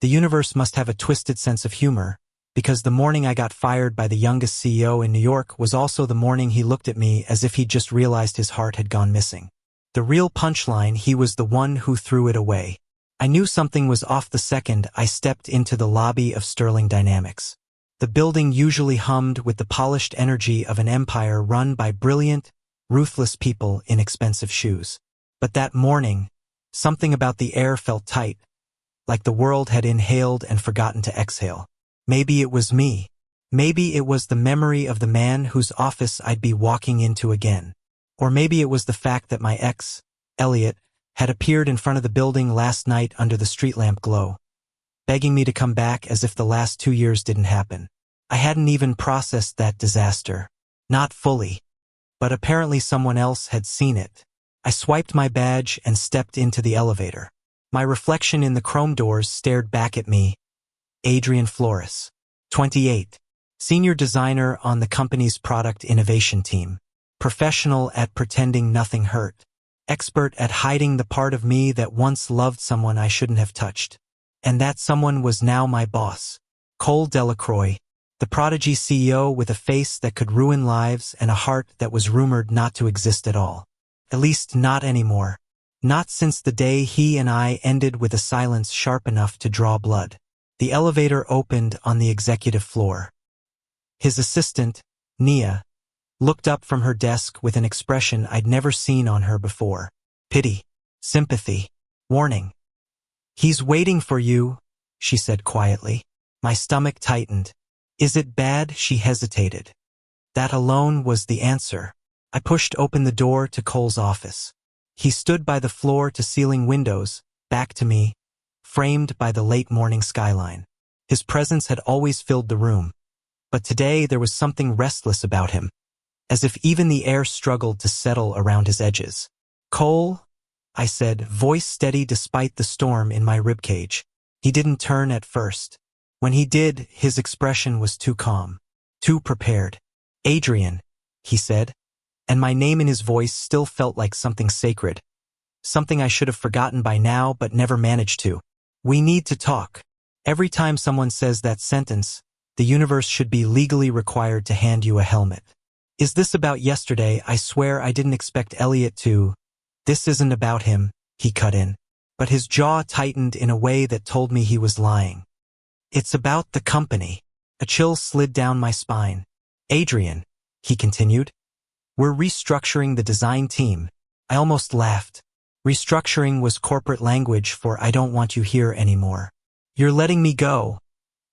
The universe must have a twisted sense of humor, because the morning I got fired by the youngest CEO in New York was also the morning he looked at me as if he'd just realized his heart had gone missing. The real punchline, he was the one who threw it away. I knew something was off the second I stepped into the lobby of Sterling Dynamics. The building usually hummed with the polished energy of an empire run by brilliant, ruthless people in expensive shoes. But that morning, something about the air felt tight, like the world had inhaled and forgotten to exhale. Maybe it was me. Maybe it was the memory of the man whose office I'd be walking into again. Or maybe it was the fact that my ex, Elliot, had appeared in front of the building last night under the street lamp glow, begging me to come back as if the last 2 years didn't happen. I hadn't even processed that disaster. Not fully. But apparently someone else had seen it. I swiped my badge and stepped into the elevator. My reflection in the chrome doors stared back at me. Adrian Flores, 28, senior designer on the company's product innovation team, professional at pretending nothing hurt, expert at hiding the part of me that once loved someone I shouldn't have touched. And that someone was now my boss, Cole Delacroix, the prodigy CEO with a face that could ruin lives and a heart that was rumored not to exist at all. At least not anymore. Not since the day he and I ended with a silence sharp enough to draw blood. The elevator opened on the executive floor. His assistant, Nia, looked up from her desk with an expression I'd never seen on her before. Pity, sympathy, warning. "He's waiting for you," she said quietly. My stomach tightened. "Is it bad?" She hesitated. That alone was the answer. I pushed open the door to Cole's office. He stood by the floor-to-ceiling windows, back to me, framed by the late morning skyline. His presence had always filled the room, but today there was something restless about him, as if even the air struggled to settle around his edges. "Cole," I said, voice steady despite the storm in my ribcage. He didn't turn at first. When he did, his expression was too calm, too prepared. "Adrian," he said, and my name in his voice still felt like something sacred, something I should have forgotten by now but never managed to. "We need to talk." Every time someone says that sentence, the universe should be legally required to hand you a helmet. "Is this about yesterday?" I swear I didn't expect Elliot to. "This isn't about him," he cut in, but his jaw tightened in a way that told me he was lying. "It's about the company." A chill slid down my spine. "Adrian," he continued, "we're restructuring the design team." I almost laughed. Restructuring was corporate language for "I don't want you here anymore." "You're letting me go,"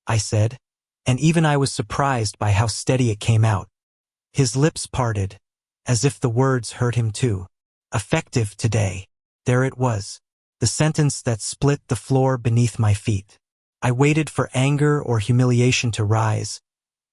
I said, and even I was surprised by how steady it came out. His lips parted, as if the words hurt him too. "Effective today." There it was, the sentence that split the floor beneath my feet. I waited for anger or humiliation to rise,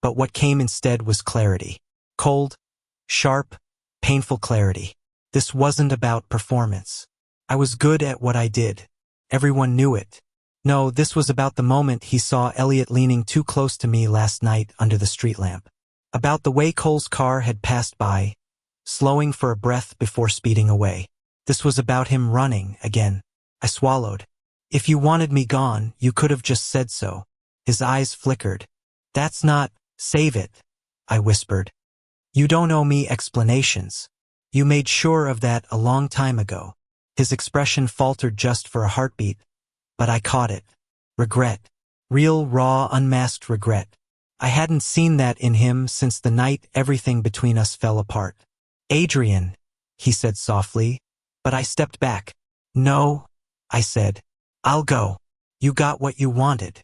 but what came instead was clarity. Cold, sharp, painful clarity. This wasn't about performance. I was good at what I did. Everyone knew it. No, this was about the moment he saw Elliot leaning too close to me last night under the street lamp. About the way Cole's car had passed by, slowing for a breath before speeding away. This was about him running again. I swallowed. "If you wanted me gone, you could have just said so." His eyes flickered. "That's not, save it," I whispered. "You don't owe me explanations. You made sure of that a long time ago." His expression faltered just for a heartbeat, but I caught it. Regret. Real, raw, unmasked regret. I hadn't seen that in him since the night everything between us fell apart. "Adrian," he said softly, but I stepped back. "No," I said. "I'll go. You got what you wanted."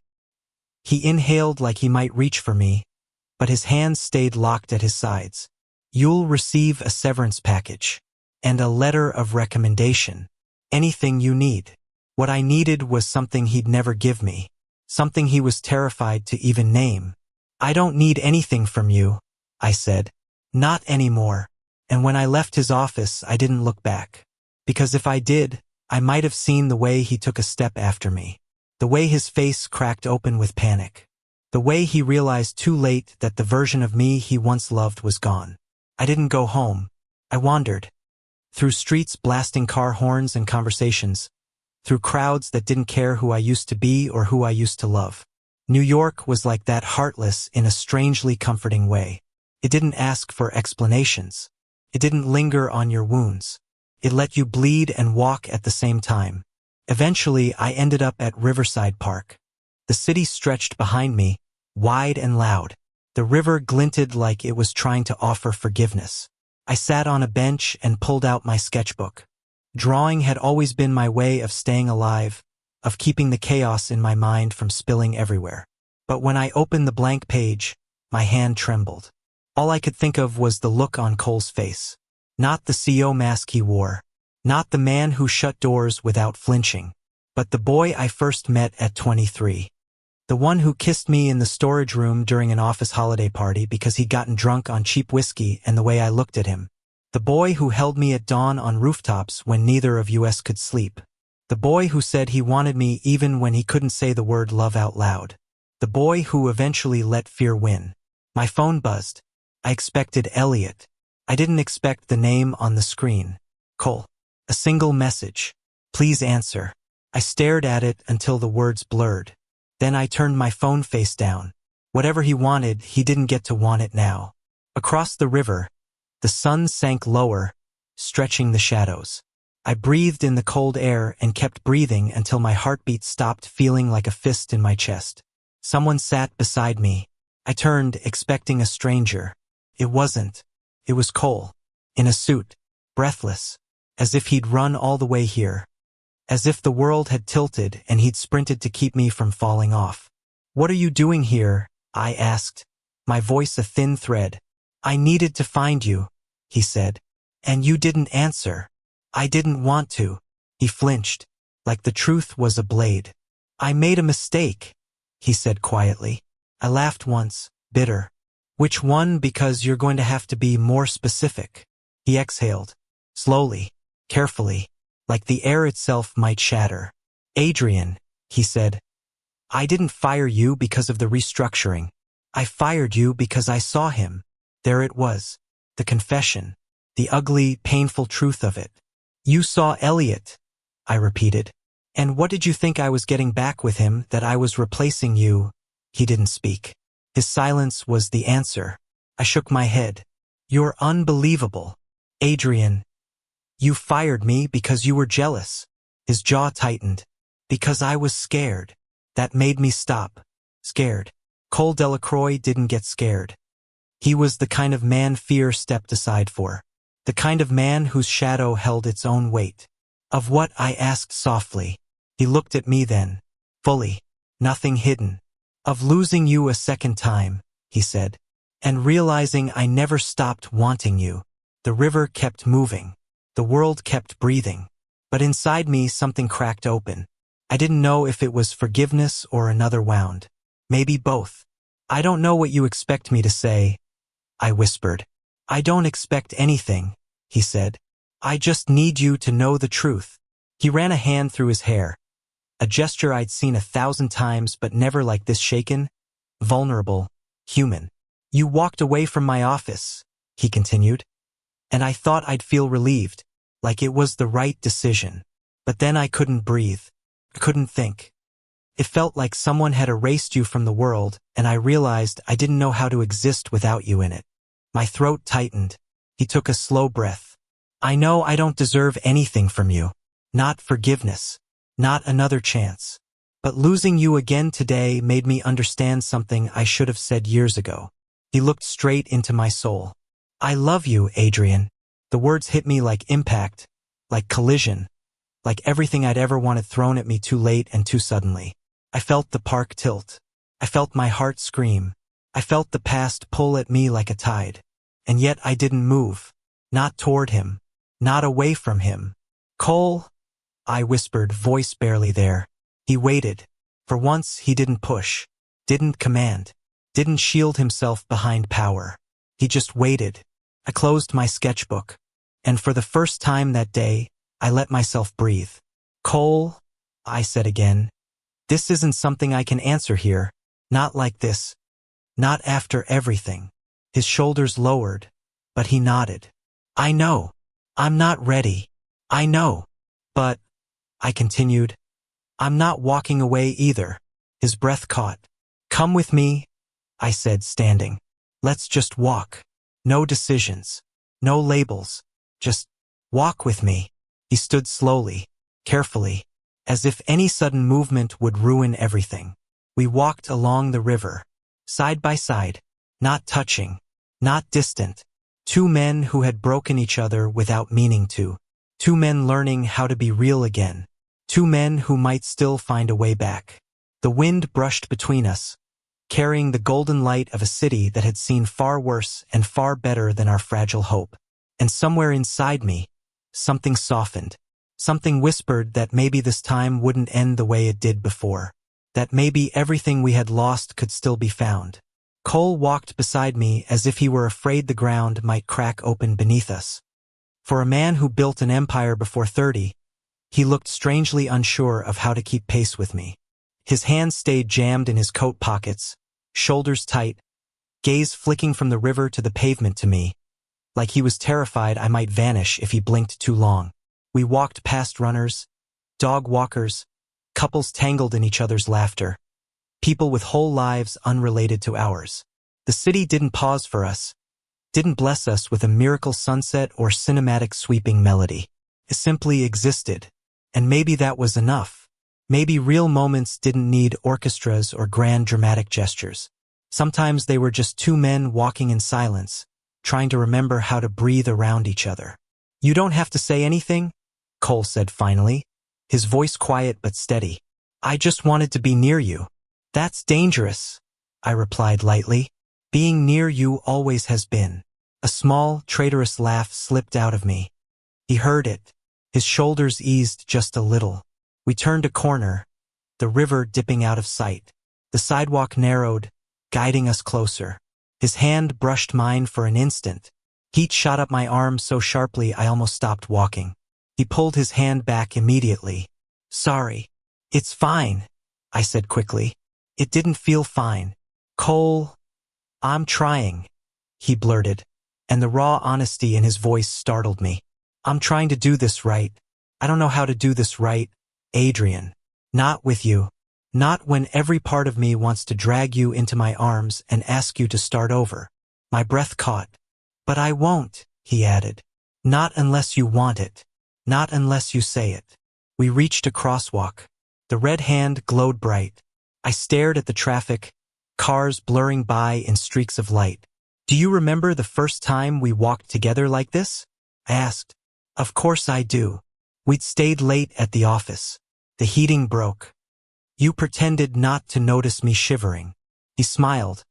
He inhaled like he might reach for me, but his hands stayed locked at his sides. "You'll receive a severance package. And a letter of recommendation. Anything you need." What I needed was something he'd never give me. Something he was terrified to even name. "I don't need anything from you," I said. "Not anymore." And when I left his office, I didn't look back. Because if I did, I might have seen the way he took a step after me. The way his face cracked open with panic. The way he realized too late that the version of me he once loved was gone. I didn't go home. I wandered. Through streets blasting car horns and conversations. through crowds that didn't care who I used to be or who I used to love. New York was like that, heartless in a strangely comforting way. It didn't ask for explanations. It didn't linger on your wounds. It let you bleed and walk at the same time. Eventually, I ended up at Riverside Park. The city stretched behind me, wide and loud. The river glinted like it was trying to offer forgiveness. I sat on a bench and pulled out my sketchbook. Drawing had always been my way of staying alive, of keeping the chaos in my mind from spilling everywhere. But when I opened the blank page, my hand trembled. All I could think of was the look on Cole's face. Not the CEO mask he wore. Not the man who shut doors without flinching. But the boy I first met at 23. The one who kissed me in the storage room during an office holiday party because he'd gotten drunk on cheap whiskey and the way I looked at him. The boy who held me at dawn on rooftops when neither of us could sleep. The boy who said he wanted me even when he couldn't say the word love out loud. The boy who eventually let fear win. My phone buzzed. I expected Elliot. I didn't expect the name on the screen. Cole. A single message. Please answer. I stared at it until the words blurred. Then I turned my phone face down. Whatever he wanted, he didn't get to want it now. Across the river, the sun sank lower, stretching the shadows. I breathed in the cold air and kept breathing until my heartbeat stopped, feeling like a fist in my chest. Someone sat beside me. I turned, expecting a stranger. It wasn't. It was Cole. In a suit. Breathless. As if he'd run all the way here. As if the world had tilted and he'd sprinted to keep me from falling off. "What are you doing here?" I asked, my voice a thin thread. "I needed to find you," he said. "And you didn't answer." "I didn't want to." He flinched, like the truth was a blade. "I made a mistake," he said quietly. I laughed once, bitter. "Which one? Because you're going to have to be more specific." He exhaled, slowly, carefully, like the air itself might shatter. "Adrian," he said, "I didn't fire you because of the restructuring. I fired you because I saw him." There it was, the confession, the ugly, painful truth of it. "You saw Elliot," I repeated. "And what did you think I was getting back with him, that I was replacing you?" He didn't speak. His silence was the answer. I shook my head. "You're unbelievable. Adrian. You fired me because you were jealous." His jaw tightened. "Because I was scared. That made me stop." Scared. Cole Delacroix didn't get scared. He was the kind of man fear stepped aside for. The kind of man whose shadow held its own weight. "Of what?" I asked softly. He looked at me then. Fully. Nothing hidden. "Of losing you a second time," he said. "And realizing I never stopped wanting you." The river kept moving. The world kept breathing. But inside me something cracked open. I didn't know if it was forgiveness or another wound. Maybe both. "I don't know what you expect me to say," I whispered. "I don't expect anything," he said. "I just need you to know the truth." He ran a hand through his hair. A gesture I'd seen 1,000 times, but never like this, shaken, vulnerable, human. "You walked away from my office," he continued. "And I thought I'd feel relieved, like it was the right decision. But then I couldn't breathe. I couldn't think. It felt like someone had erased you from the world, and I realized I didn't know how to exist without you in it." My throat tightened. He took a slow breath. "I know I don't deserve anything from you. Not forgiveness. Not another chance. But losing you again today made me understand something I should have said years ago." He looked straight into my soul. "I love you, Adrian." The words hit me like impact, like collision, like everything I'd ever wanted thrown at me too late and too suddenly. I felt the park tilt. I felt my heart scream. I felt the past pull at me like a tide. And yet I didn't move. Not toward him. Not away from him. "Cole," I whispered, voice barely there. He waited. For once he didn't push. Didn't command. Didn't shield himself behind power. He just waited. I closed my sketchbook. And for the first time that day, I let myself breathe. "Cole," I said again. "This isn't something I can answer here. Not like this. Not after everything." His shoulders lowered, but he nodded. "I know. I'm not ready. I know. But I continued. I'm not walking away either. His breath caught. Come with me, I said, standing. Let's just walk. No decisions. No labels. Just walk with me. He stood slowly, carefully, as if any sudden movement would ruin everything. We walked along the river, side by side, not touching, not distant. Two men who had broken each other without meaning to. Two men learning how to be real again. Two men who might still find a way back. The wind brushed between us, carrying the golden light of a city that had seen far worse and far better than our fragile hope. And somewhere inside me, something softened. Something whispered that maybe this time wouldn't end the way it did before. That maybe everything we had lost could still be found. Cole walked beside me as if he were afraid the ground might crack open beneath us. For a man who built an empire before 30, he looked strangely unsure of how to keep pace with me. His hands stayed jammed in his coat pockets, shoulders tight, gaze flicking from the river to the pavement to me, like he was terrified I might vanish if he blinked too long. We walked past runners, dog walkers, couples tangled in each other's laughter, people with whole lives unrelated to ours. The city didn't pause for us, didn't bless us with a miracle sunset or cinematic sweeping melody. It simply existed, and maybe that was enough. Maybe real moments didn't need orchestras or grand dramatic gestures. Sometimes they were just two men walking in silence, trying to remember how to breathe around each other. You don't have to say anything, Cole said finally, his voice quiet but steady. I just wanted to be near you. That's dangerous, I replied lightly. Being near you always has been. A small, traitorous laugh slipped out of me. He heard it. His shoulders eased just a little. We turned a corner, the river dipping out of sight. The sidewalk narrowed, guiding us closer. His hand brushed mine for an instant. Heat shot up my arm so sharply I almost stopped walking. He pulled his hand back immediately. Sorry. It's fine, I said quickly. It didn't feel fine. Cole, I'm trying, he blurted, and the raw honesty in his voice startled me. I'm trying to do this right. I don't know how to do this right, Adrian. Not with you. Not when every part of me wants to drag you into my arms and ask you to start over. My breath caught. But I won't, he added. Not unless you want it. Not unless you say it. We reached a crosswalk. The red hand glowed bright. I stared at the traffic, cars blurring by in streaks of light. Do you remember the first time we walked together like this? I asked. Of course I do. We'd stayed late at the office. The heating broke. You pretended not to notice me shivering. He smiled,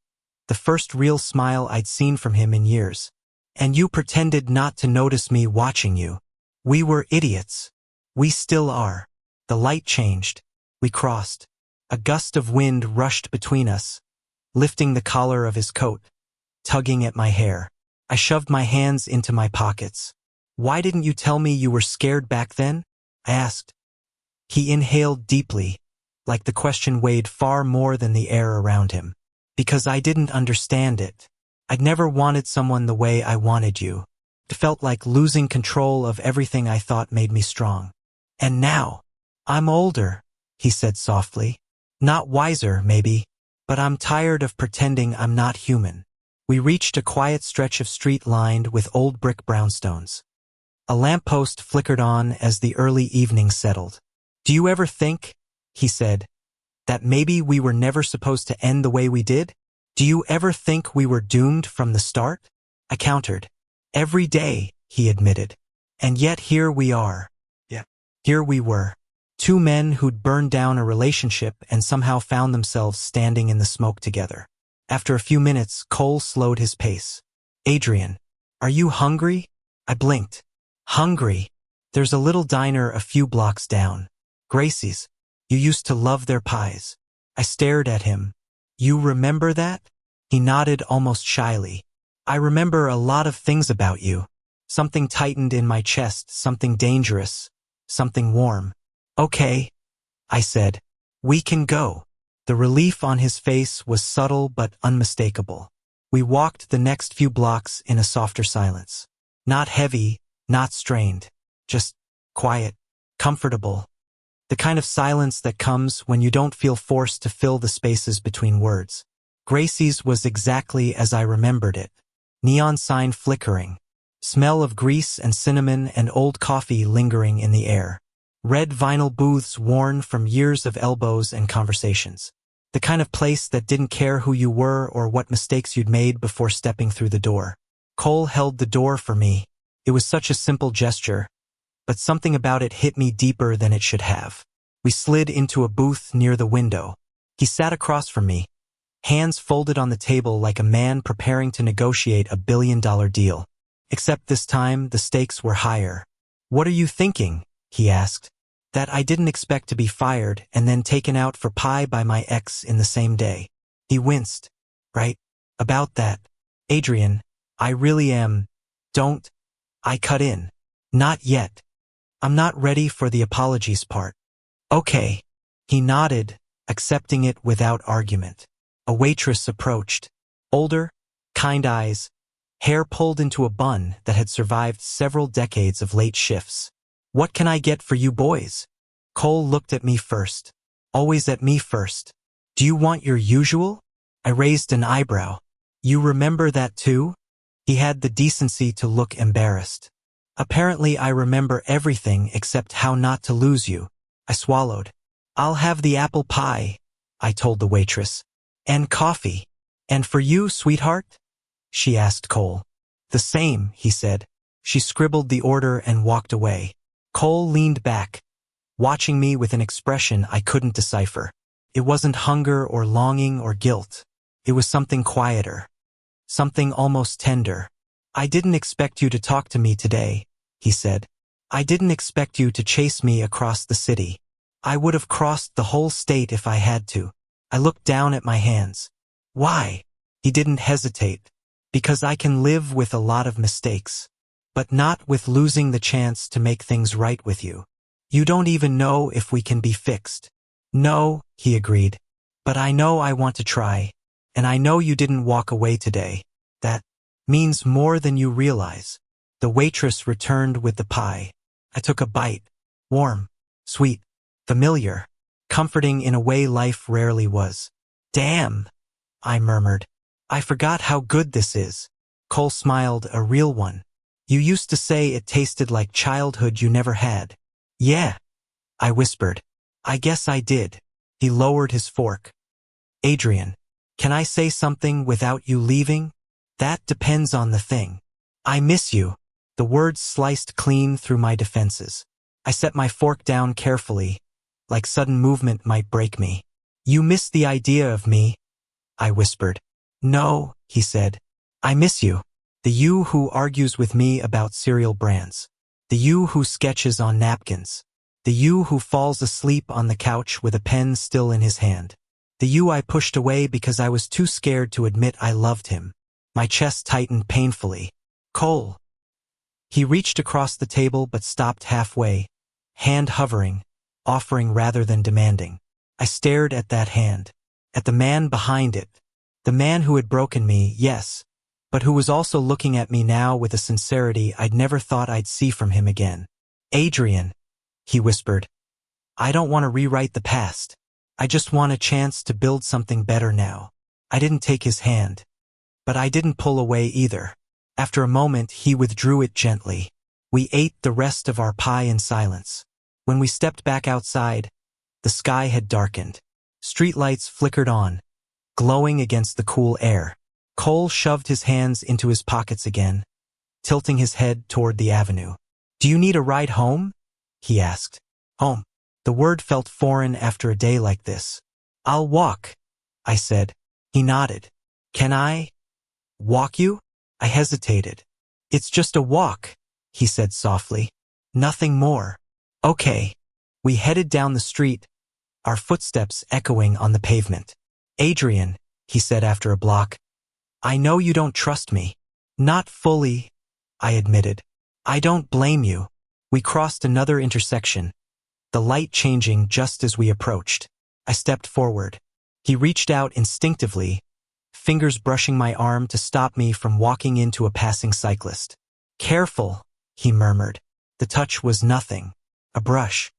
the first real smile I'd seen from him in years. And you pretended not to notice me watching you. We were idiots. We still are. The light changed. We crossed. A gust of wind rushed between us, lifting the collar of his coat, tugging at my hair. I shoved my hands into my pockets. Why didn't you tell me you were scared back then? I asked. He inhaled deeply, like the question weighed far more than the air around him. Because I didn't understand it. I'd never wanted someone the way I wanted you. It felt like losing control of everything I thought made me strong. And now, I'm older, he said softly. Not wiser, maybe, but I'm tired of pretending I'm not human. We reached a quiet stretch of street lined with old brick brownstones. A lamppost flickered on as the early evening settled. Do you ever think, he said, that maybe we were never supposed to end the way we did? Do you ever think we were doomed from the start? I countered. Every day, he admitted. And yet here we are. Yeah. Here we were. Two men who'd burned down a relationship and somehow found themselves standing in the smoke together. After a few minutes, Cole slowed his pace. Adrian, are you hungry? I blinked. Hungry? There's a little diner a few blocks down. Gracie's. You used to love their pies. I stared at him. You remember that? He nodded almost shyly. I remember a lot of things about you. Something tightened in my chest, something dangerous, something warm. Okay, I said. We can go. The relief on his face was subtle but unmistakable. We walked the next few blocks in a softer silence. Not heavy, not strained. Just quiet, comfortable. The kind of silence that comes when you don't feel forced to fill the spaces between words. Gracie's was exactly as I remembered it. Neon sign flickering. Smell of grease and cinnamon and old coffee lingering in the air. Red vinyl booths worn from years of elbows and conversations. The kind of place that didn't care who you were or what mistakes you'd made before stepping through the door. Cole held the door for me. It was such a simple gesture, but something about it hit me deeper than it should have. We slid into a booth near the window. He sat across from me, hands folded on the table like a man preparing to negotiate $1 billion deal. Except this time, the stakes were higher. "What are you thinking?" he asked. That I didn't expect to be fired and then taken out for pie by my ex in the same day. He winced. "Right? About that. Adrian, I really am. Don't." I cut in. "Not yet. I'm not ready for the apologies part." "Okay." He nodded, accepting it without argument. A waitress approached. Older, kind eyes, hair pulled into a bun that had survived several decades of late shifts. "What can I get for you boys?" Cole looked at me first. Always at me first. "Do you want your usual?" I raised an eyebrow. "You remember that too?" He had the decency to look embarrassed. "Apparently I remember everything except how not to lose you." I swallowed. "I'll have the apple pie," I told the waitress. "And coffee." "And for you, sweetheart?" she asked Cole. "The same," he said. She scribbled the order and walked away. Cole leaned back, watching me with an expression I couldn't decipher. It wasn't hunger or longing or guilt. It was something quieter. Something almost tender. "I didn't expect you to talk to me today," he said. "I didn't expect you to chase me across the city. I would have crossed the whole state if I had to." I looked down at my hands. "Why?" He didn't hesitate. "Because I can live with a lot of mistakes, but not with losing the chance to make things right with you. You don't even know if we can be fixed." "No," he agreed. "But I know I want to try. And I know you didn't walk away today. That means more than you realize." The waitress returned with the pie. I took a bite. Warm, sweet, familiar, comforting in a way life rarely was. "Damn," I murmured. "I forgot how good this is." Cole smiled, a real one. "You used to say it tasted like childhood you never had." "Yeah," I whispered. "I guess I did." He lowered his fork. "Adrian, can I say something without you leaving?" "That depends on the thing." "I miss you." The words sliced clean through my defenses. I set my fork down carefully, like sudden movement might break me. "You miss the idea of me," I whispered. "No," he said. "I miss you. The you who argues with me about cereal brands. The you who sketches on napkins. The you who falls asleep on the couch with a pen still in his hand. The you I pushed away because I was too scared to admit I loved him." My chest tightened painfully. "Cole." He reached across the table but stopped halfway, hand hovering, offering rather than demanding. I stared at that hand, at the man behind it, the man who had broken me, yes, but who was also looking at me now with a sincerity I'd never thought I'd see from him again. "Adrian," he whispered, "I don't want to rewrite the past. I just want a chance to build something better now." I didn't take his hand, but I didn't pull away either. After a moment, he withdrew it gently. We ate the rest of our pie in silence. When we stepped back outside, the sky had darkened. Streetlights flickered on, glowing against the cool air. Cole shoved his hands into his pockets again, tilting his head toward the avenue. "Do you need a ride home?" he asked. "Home." The word felt foreign after a day like this. "I'll walk," I said. He nodded. "Can I walk you?" I hesitated. "It's just a walk," he said softly. "Nothing more." "Okay." We headed down the street, our footsteps echoing on the pavement. "Adrian," he said after a block, "I know you don't trust me." "Not fully," I admitted. "I don't blame you." We crossed another intersection, the light changing just as we approached. I stepped forward. He reached out instinctively, fingers brushing my arm to stop me from walking into a passing cyclist. "Careful," he murmured. The touch was nothing. A brush.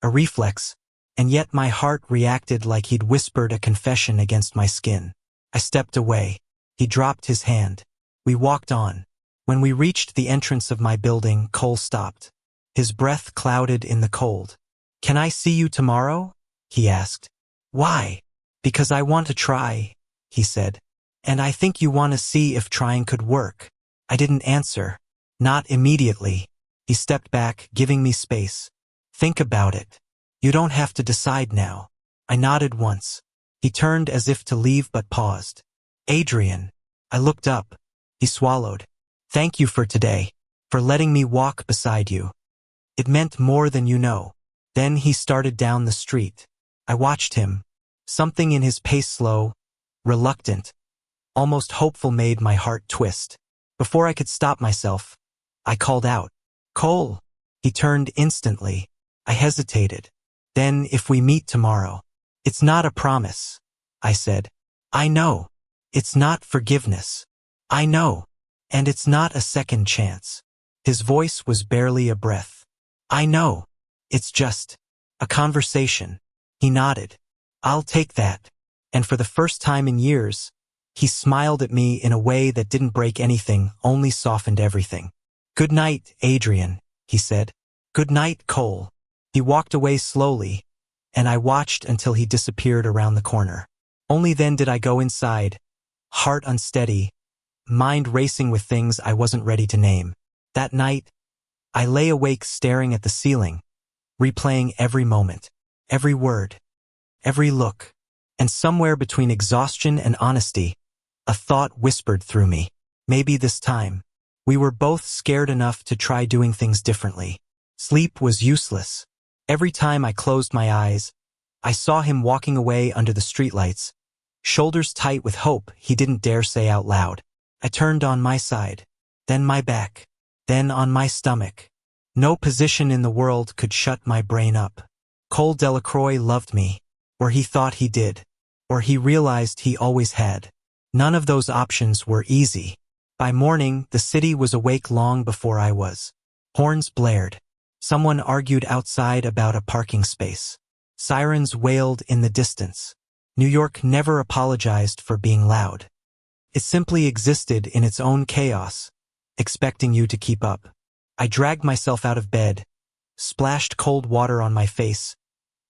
A reflex. and yet my heart reacted like he'd whispered a confession against my skin. I stepped away. He dropped his hand. We walked on. When we reached the entrance of my building, Cole stopped. His breath clouded in the cold. "Can I see you tomorrow?" he asked. "Why?" "Because I want to try," he said. "And I think you want to see if trying could work." I didn't answer. Not immediately. He stepped back, giving me space. "Think about it. You don't have to decide now." I nodded once. He turned as if to leave but paused. "Adrian." I looked up. He swallowed. "Thank you for today, for letting me walk beside you. It meant more than you know." Then he started down the street. I watched him. Something in his pace, slow, reluctant, almost hopeful, made my heart twist. Before I could stop myself, I called out, "Cole." He turned instantly. I hesitated. "Then if we meet tomorrow." "It's not a promise," I said. "I know. It's not forgiveness. I know. And it's not a second chance." His voice was barely a breath. "I know. It's just a conversation." He nodded. "I'll take that." And for the first time in years, he smiled at me in a way that didn't break anything, only softened everything. "Good night, Adrian," he said. "Good night, Cole." He walked away slowly, and I watched until he disappeared around the corner. Only then did I go inside, heart unsteady, mind racing with things I wasn't ready to name. That night, I lay awake staring at the ceiling, replaying every moment, every word, every look, and somewhere between exhaustion and honesty, a thought whispered through me. Maybe this time, we were both scared enough to try doing things differently. Sleep was useless. Every time I closed my eyes, I saw him walking away under the streetlights, shoulders tight with hope he didn't dare say out loud. I turned on my side, then my back, then on my stomach. No position in the world could shut my brain up. Cole Delacroix loved me, or he thought he did, or he realized he always had. None of those options were easy. By morning, the city was awake long before I was. Horns blared. Someone argued outside about a parking space. Sirens wailed in the distance. New York never apologized for being loud. It simply existed in its own chaos, expecting you to keep up. I dragged myself out of bed, splashed cold water on my face,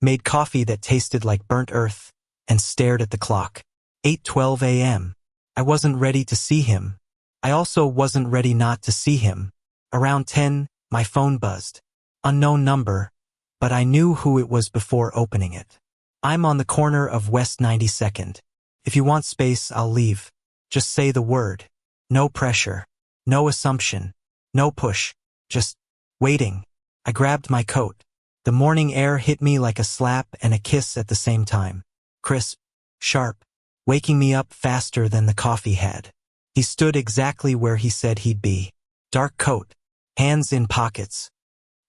made coffee that tasted like burnt earth, and stared at the clock. 8:12 a.m. I wasn't ready to see him. I also wasn't ready not to see him. Around 10, my phone buzzed. Unknown number, but I knew who it was before opening it. "I'm on the corner of West 92nd. If you want space, I'll leave. Just say the word. No pressure. No assumption. No push. Just waiting." I grabbed my coat. The morning air hit me like a slap and a kiss at the same time. Crisp, sharp, waking me up faster than the coffee had. He stood exactly where he said he'd be. Dark coat, hands in pockets,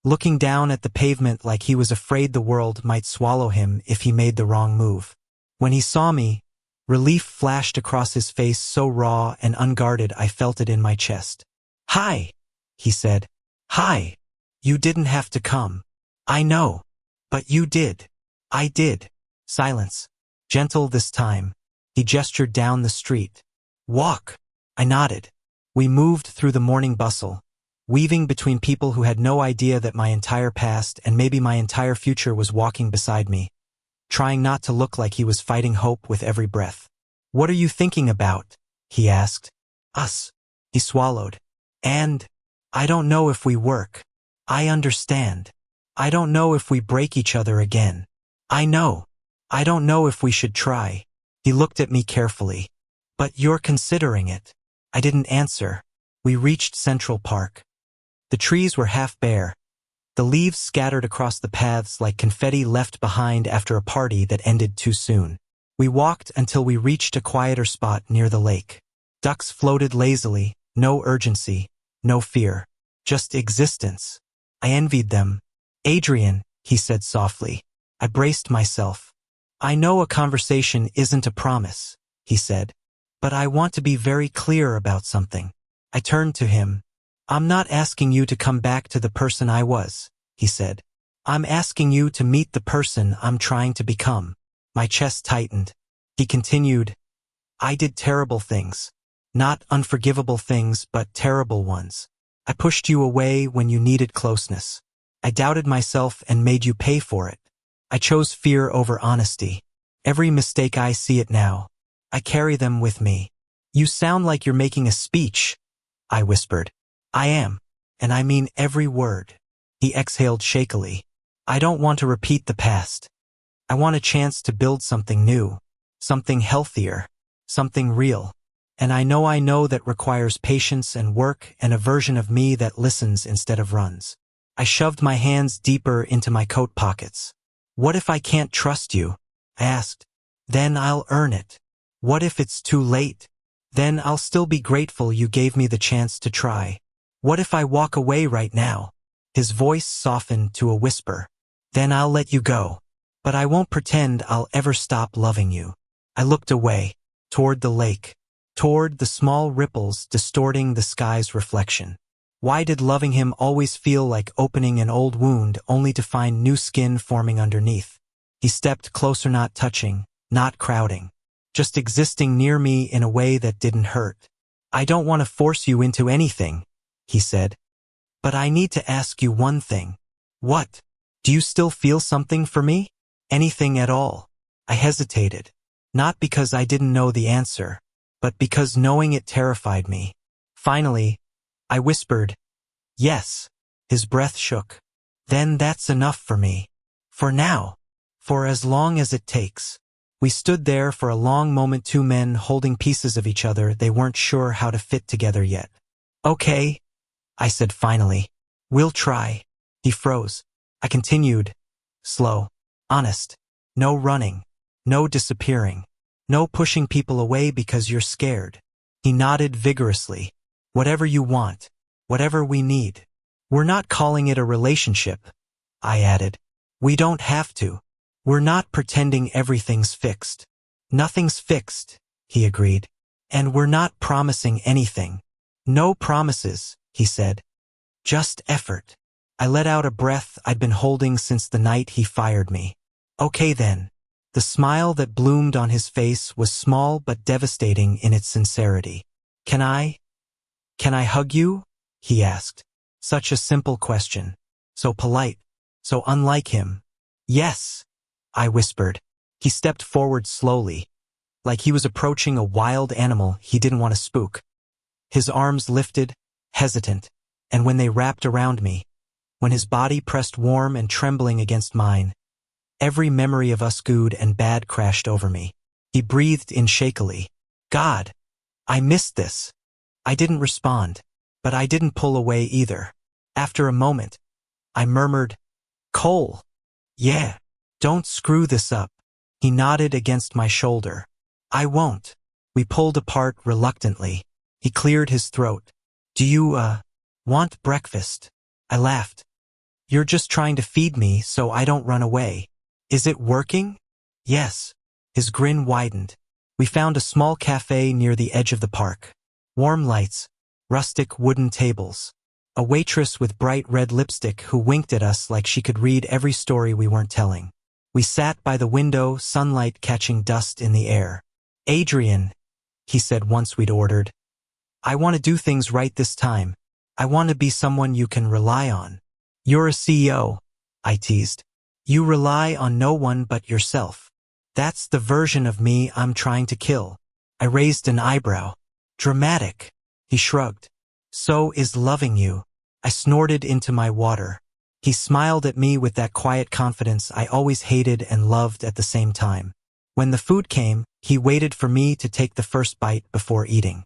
looking down at the pavement like he was afraid the world might swallow him if he made the wrong move. When he saw me, relief flashed across his face, so raw and unguarded I felt it in my chest. "Hi," he said. "Hi. You didn't have to come. I know. But you did." "I did." Silence. Gentle this time. He gestured down the street. "Walk." I nodded. We moved through the morning bustle, weaving between people who had no idea that my entire past and maybe my entire future was walking beside me, trying not to look like he was fighting hope with every breath. "What are you thinking about?" he asked. "Us." He swallowed. "And I don't know if we work. I understand. I don't know if we break each other again. I know. I don't know if we should try." He looked at me carefully. "But you're considering it." I didn't answer. We reached Central Park. The trees were half bare, the leaves scattered across the paths like confetti left behind after a party that ended too soon. We walked until we reached a quieter spot near the lake. Ducks floated lazily, no urgency, no fear, just existence. I envied them. "Adrian," he said softly. I braced myself. "I know a conversation isn't a promise," he said, "but I want to be very clear about something." I turned to him. "I'm not asking you to come back to the person I was," he said. I'm asking you to meet the person I'm trying to become. My chest tightened. He continued, I did terrible things. Not unforgivable things, but terrible ones. I pushed you away when you needed closeness. I doubted myself and made you pay for it. I chose fear over honesty. Every mistake I see it now. I carry them with me. You sound like you're making a speech, I whispered. I am, and I mean every word. He exhaled shakily. I don't want to repeat the past. I want a chance to build something new, something healthier, something real. And I know that requires patience and work and a version of me that listens instead of runs. I shoved my hands deeper into my coat pockets. What if I can't trust you? I asked. Then I'll earn it. What if it's too late? Then I'll still be grateful you gave me the chance to try. What if I walk away right now? His voice softened to a whisper. Then I'll let you go. But I won't pretend I'll ever stop loving you. I looked away, toward the lake, toward the small ripples distorting the sky's reflection. Why did loving him always feel like opening an old wound only to find new skin forming underneath? He stepped closer, not touching, not crowding, just existing near me in a way that didn't hurt. I don't want to force you into anything, he said. But I need to ask you one thing. What? Do you still feel something for me? Anything at all? I hesitated, not because I didn't know the answer, but because knowing it terrified me. Finally, I whispered, yes. His breath shook. Then that's enough for me. For now. For as long as it takes. We stood there for a long moment, two men holding pieces of each other they weren't sure how to fit together yet. Okay, I said finally. We'll try. He froze. I continued, slow, honest. No running. No disappearing. No pushing people away because you're scared. He nodded vigorously. Whatever you want. Whatever we need. We're not calling it a relationship, I added. We don't have to. We're not pretending everything's fixed. Nothing's fixed, he agreed. And we're not promising anything. No promises, he said. Just effort. I let out a breath I'd been holding since the night he fired me. Okay then. The smile that bloomed on his face was small but devastating in its sincerity. Can I hug you? He asked. Such a simple question. So polite. So unlike him. Yes, I whispered. He stepped forward slowly, like he was approaching a wild animal he didn't want to spook. His arms lifted, hesitant, and when they wrapped around me, when his body pressed warm and trembling against mine, every memory of us good and bad crashed over me. He breathed in shakily. God, I missed this. I didn't respond, but I didn't pull away either. After a moment, I murmured, Cole. Yeah, don't screw this up. He nodded against my shoulder. I won't. We pulled apart reluctantly. He cleared his throat. Do you, want breakfast? I laughed. You're just trying to feed me so I don't run away. Is it working? Yes. His grin widened. We found a small cafe near the edge of the park. Warm lights, rustic wooden tables. A waitress with bright red lipstick who winked at us like she could read every story we weren't telling. We sat by the window, sunlight catching dust in the air. Adrian, he said once we'd ordered. I want to do things right this time. I want to be someone you can rely on. You're a CEO, I teased. You rely on no one but yourself. That's the version of me I'm trying to kill. I raised an eyebrow. Dramatic. He shrugged. So is loving you. I snorted into my water. He smiled at me with that quiet confidence I always hated and loved at the same time. When the food came, he waited for me to take the first bite before eating.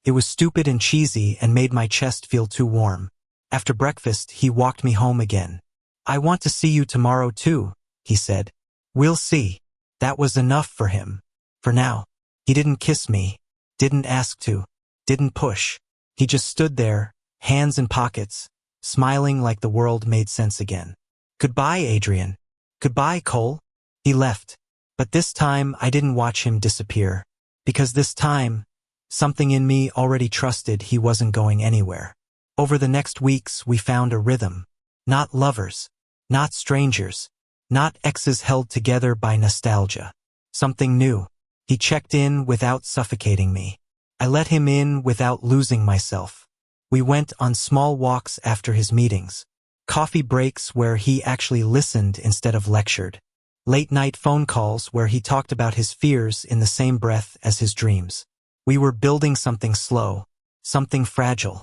It was stupid and cheesy and made my chest feel too warm. After breakfast, he walked me home again. I want to see you tomorrow too, he said. We'll see. That was enough for him. For now. He didn't kiss me. Didn't ask to. Didn't push. He just stood there, hands in pockets, smiling like the world made sense again. Goodbye, Adrian. Goodbye, Cole. He left. But this time I didn't watch him disappear. Because this time, something in me already trusted he wasn't going anywhere. Over the next weeks we found a rhythm. Not lovers. Not strangers. Not exes held together by nostalgia. Something new. He checked in without suffocating me. I let him in without losing myself. We went on small walks after his meetings. Coffee breaks where he actually listened instead of lectured. Late-night phone calls where he talked about his fears in the same breath as his dreams. We were building something slow, something fragile,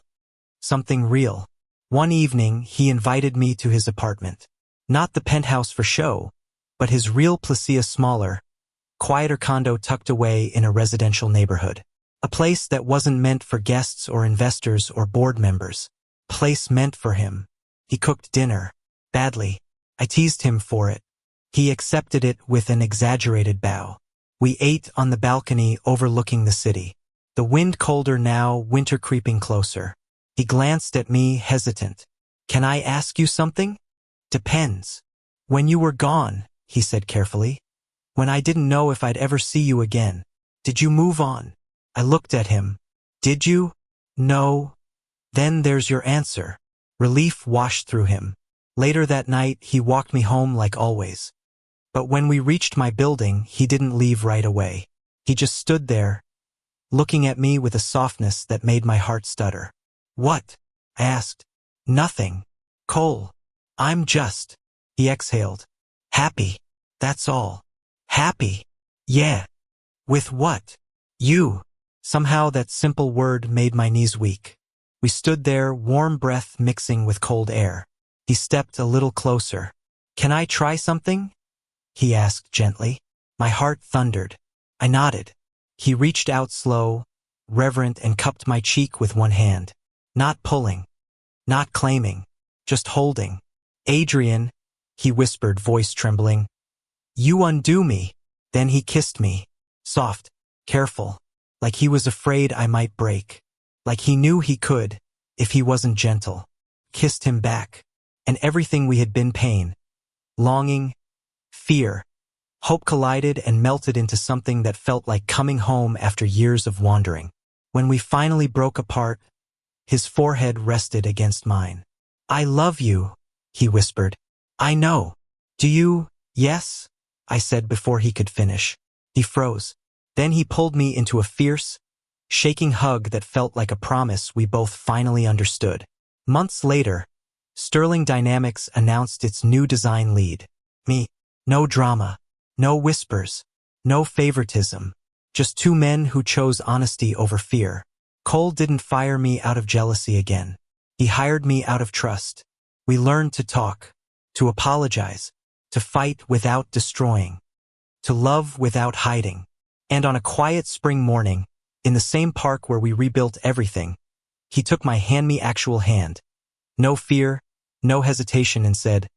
something real. One evening, he invited me to his apartment. Not the penthouse for show, but his real Placia smaller, quieter condo tucked away in a residential neighborhood. A place that wasn't meant for guests or investors or board members. Place meant for him. He cooked dinner. Badly. I teased him for it. He accepted it with an exaggerated bow. We ate on the balcony overlooking the city. The wind colder now, winter creeping closer. He glanced at me, hesitant. Can I ask you something? Depends. When you were gone, he said carefully. When I didn't know if I'd ever see you again. Did you move on? I looked at him. Did you? No. Then there's your answer. Relief washed through him. Later that night, he walked me home like always. But when we reached my building, he didn't leave right away. He just stood there, looking at me with a softness that made my heart stutter. What? I asked. Nothing. Cole. I'm just. He exhaled. Happy. That's all. Happy. Yeah. With what? You. Somehow that simple word made my knees weak. We stood there, warm breath mixing with cold air. He stepped a little closer. Can I try something? He asked gently. My heart thundered. I nodded. He reached out slow, reverent, and cupped my cheek with one hand. Not pulling. Not claiming. Just holding. Adrian, he whispered, voice trembling. You undo me. Then he kissed me. Soft. Careful. Like he was afraid I might break. Like he knew he could, if he wasn't gentle. Kissed him back. And everything we had been, pain, longing, fear, hope collided and melted into something that felt like coming home after years of wandering. When we finally broke apart, his forehead rested against mine. I love you, he whispered. I know. Do you? Yes, I said before he could finish. He froze. Then he pulled me into a fierce, shaking hug that felt like a promise we both finally understood. Months later, Sterling Dynamics announced its new design lead. Me. No drama. No whispers. No favoritism. Just two men who chose honesty over fear. Cole didn't fire me out of jealousy again. He hired me out of trust. We learned to talk, to apologize, to fight without destroying, to love without hiding. And on a quiet spring morning, in the same park where we rebuilt everything, he took my actual hand. No fear, no hesitation, and said,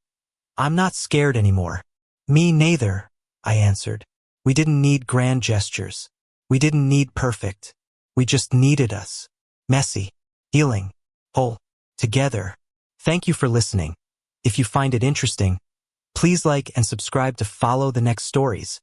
I'm not scared anymore. Me neither, I answered. We didn't need grand gestures. We didn't need perfect. We just needed us. Messy, healing, whole, together. Thank you for listening. If you find it interesting, please like and subscribe to follow the next stories.